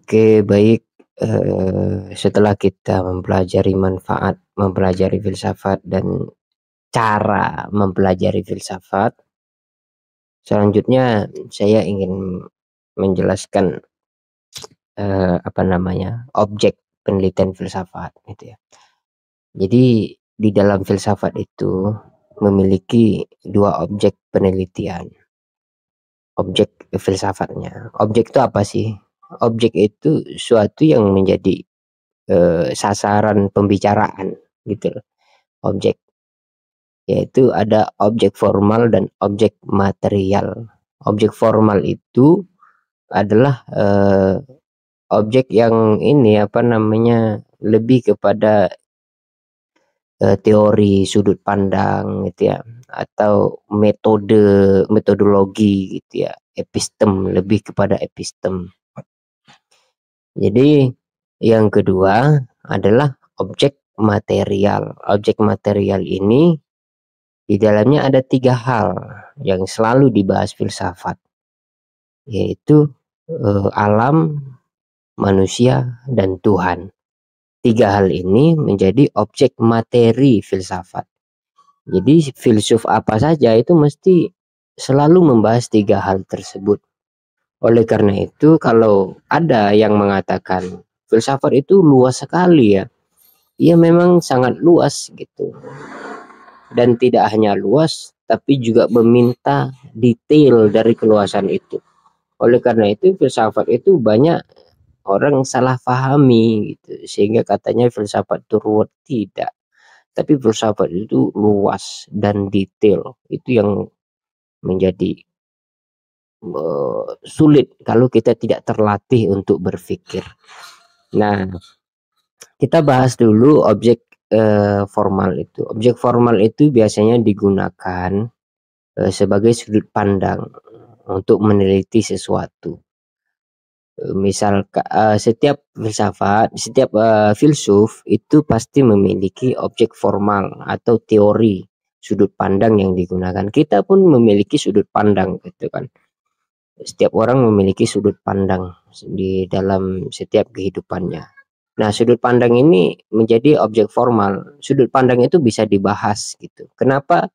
Oke, baik. Setelah kita mempelajari filsafat dan cara mempelajari filsafat, selanjutnya saya ingin menjelaskan objek penelitian filsafat, gitu ya. Jadi di dalam filsafat itu memiliki dua objek penelitian. Objek filsafatnya. Objek itu apa sih? Objek itu suatu yang menjadi sasaran pembicaraan, gitu loh. Objek, yaitu ada objek formal dan objek material. Objek formal itu adalah objek yang lebih kepada teori sudut pandang, gitu ya, atau metodologi, gitu ya, lebih kepada epistem. Jadi yang kedua adalah objek material. Objek material ini di dalamnya ada tiga hal yang selalu dibahas filsafat, yaitu alam, manusia, dan Tuhan. Tiga hal ini menjadi objek materi filsafat. Jadi filsuf apa saja itu mesti selalu membahas tiga hal tersebut. Oleh karena itu, kalau ada yang mengatakan filsafat itu luas sekali ya, ia memang sangat luas gitu. Dan tidak hanya luas, tapi juga meminta detail dari keluasan itu. Oleh karena itu, filsafat itu banyak orang salah pahami gitu, sehingga katanya filsafat itu ruwet. Tidak, tapi filsafat itu luas dan detail. Itu yang menjadi sulit kalau kita tidak terlatih untuk berpikir. Nah, kita bahas dulu objek formal itu. Objek formal itu biasanya digunakan sebagai sudut pandang untuk meneliti sesuatu. Misal setiap filsuf itu pasti memiliki objek formal atau teori sudut pandang yang digunakan. Kita pun memiliki sudut pandang, gitu kan. Setiap orang memiliki sudut pandang di dalam setiap kehidupannya. Nah, sudut pandang ini menjadi objek formal. Sudut pandang itu bisa dibahas, gitu. Kenapa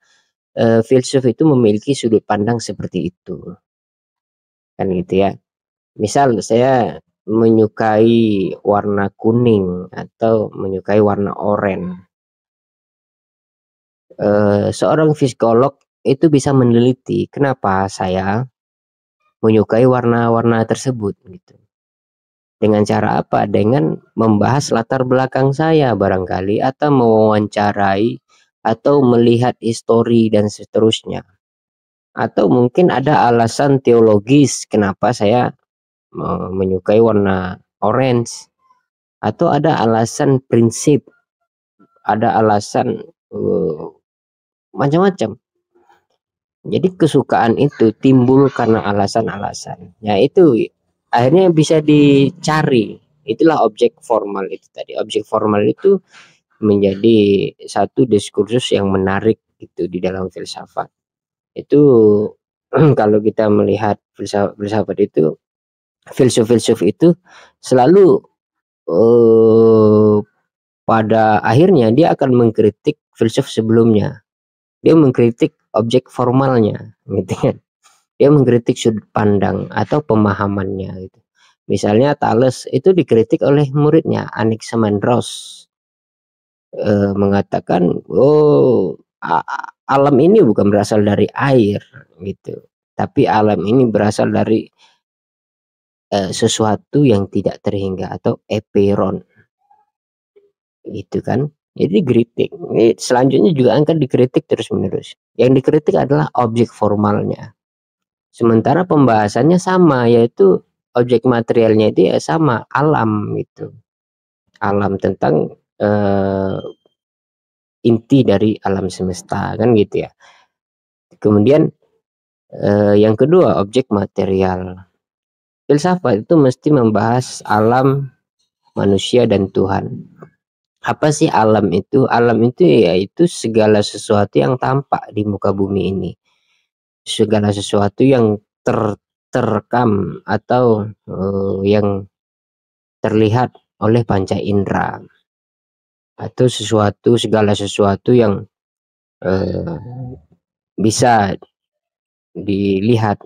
filsuf itu memiliki sudut pandang seperti itu? Kan gitu ya. Misal saya menyukai warna kuning atau menyukai warna oranye. Seorang psikolog itu bisa meneliti kenapa saya menyukai warna-warna tersebut, gitu. Dengan cara apa? Dengan membahas latar belakang saya barangkali, atau mewawancarai, atau melihat histori dan seterusnya. Atau mungkin ada alasan teologis kenapa saya menyukai warna orange, atau ada alasan prinsip, ada alasan macam-macam. Jadi kesukaan itu timbul karena alasan-alasan. Ya, itu akhirnya bisa dicari. Itulah objek formal itu tadi. Objek formal itu menjadi satu diskursus yang menarik gitu di dalam filsafat. Itu kalau kita melihat filsafat itu, filsuf-filsuf itu selalu pada akhirnya dia akan mengkritik filsuf sebelumnya. Dia mengkritik objek formalnya, gitu kan. Dia mengkritik sudut pandang atau pemahamannya, gitu. Misalnya Thales itu dikritik oleh muridnya Anaximandros, mengatakan, alam ini bukan berasal dari air, gitu, tapi alam ini berasal dari sesuatu yang tidak terhingga atau epeiron, gitu kan. Jadi kritik. Selanjutnya juga akan dikritik terus menerus. Yang dikritik adalah objek formalnya. Sementara pembahasannya sama, yaitu objek materialnya itu ya sama, alam gitu. Alam, tentang inti dari alam semesta, kan gitu ya. Kemudian yang kedua, objek material. Filsafat itu mesti membahas alam, manusia, dan Tuhan. Apa sih alam itu? Alam itu yaitu segala sesuatu yang tampak di muka bumi ini. Segala sesuatu yang terekam atau yang terlihat oleh panca indera, atau segala sesuatu yang bisa dilihat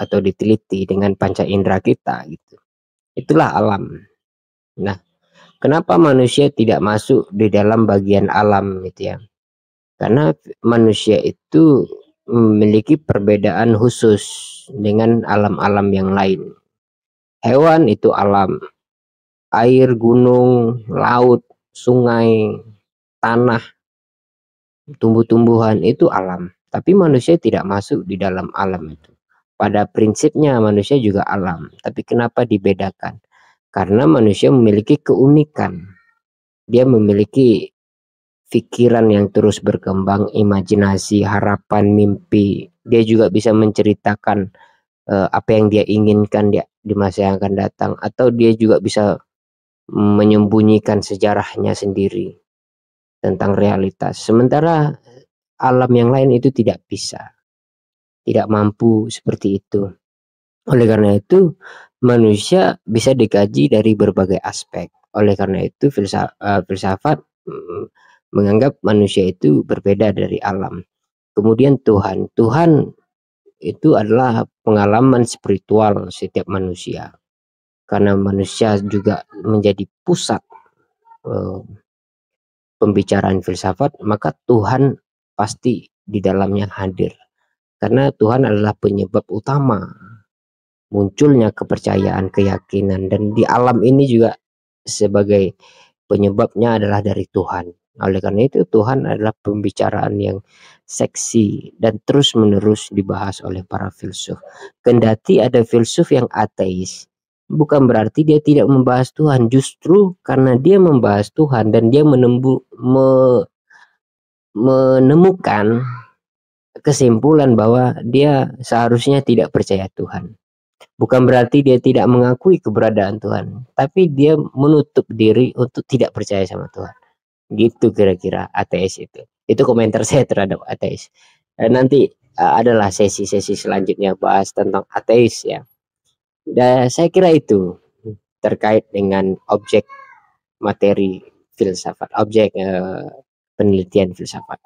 atau diteliti dengan panca indera kita gitu. Itulah alam. Nah, kenapa manusia tidak masuk di dalam bagian alam gitu ya? Karena manusia itu memiliki perbedaan khusus dengan alam-alam yang lain. Hewan itu alam, air, gunung, laut, sungai, tanah, tumbuh-tumbuhan itu alam. Tapi manusia tidak masuk di dalam alam itu. Pada prinsipnya manusia juga alam. Tapi kenapa dibedakan? Karena manusia memiliki keunikan. Dia memiliki pikiran yang terus berkembang, imajinasi, harapan, mimpi. Dia juga bisa menceritakan apa yang dia inginkan di masa yang akan datang, atau dia juga bisa menyembunyikan sejarahnya sendiri tentang realitas. Sementara alam yang lain itu tidak bisa, tidak mampu seperti itu. Oleh karena itu, manusia bisa dikaji dari berbagai aspek. Oleh karena itu, filsafat menganggap manusia itu berbeda dari alam. Kemudian Tuhan itu adalah pengalaman spiritual setiap manusia. Karena manusia juga menjadi pusat pembicaraan filsafat, maka Tuhan pasti di dalamnya hadir. Karena Tuhan adalah penyebab utama munculnya kepercayaan, keyakinan, dan di alam ini juga sebagai penyebabnya adalah dari Tuhan. Oleh karena itu, Tuhan adalah pembicaraan yang seksi dan terus-menerus dibahas oleh para filsuf. Kendati ada filsuf yang ateis, bukan berarti dia tidak membahas Tuhan. Justru karena dia membahas Tuhan dan dia menemukan kesimpulan bahwa dia seharusnya tidak percaya Tuhan. Bukan berarti dia tidak mengakui keberadaan Tuhan, tapi dia menutup diri untuk tidak percaya sama Tuhan. Gitu kira-kira ateis itu. Itu komentar saya terhadap ateis. Nanti adalah sesi-sesi selanjutnya bahas tentang ateis ya. Dan saya kira itu terkait dengan objek materi filsafat, objek penelitian filsafat.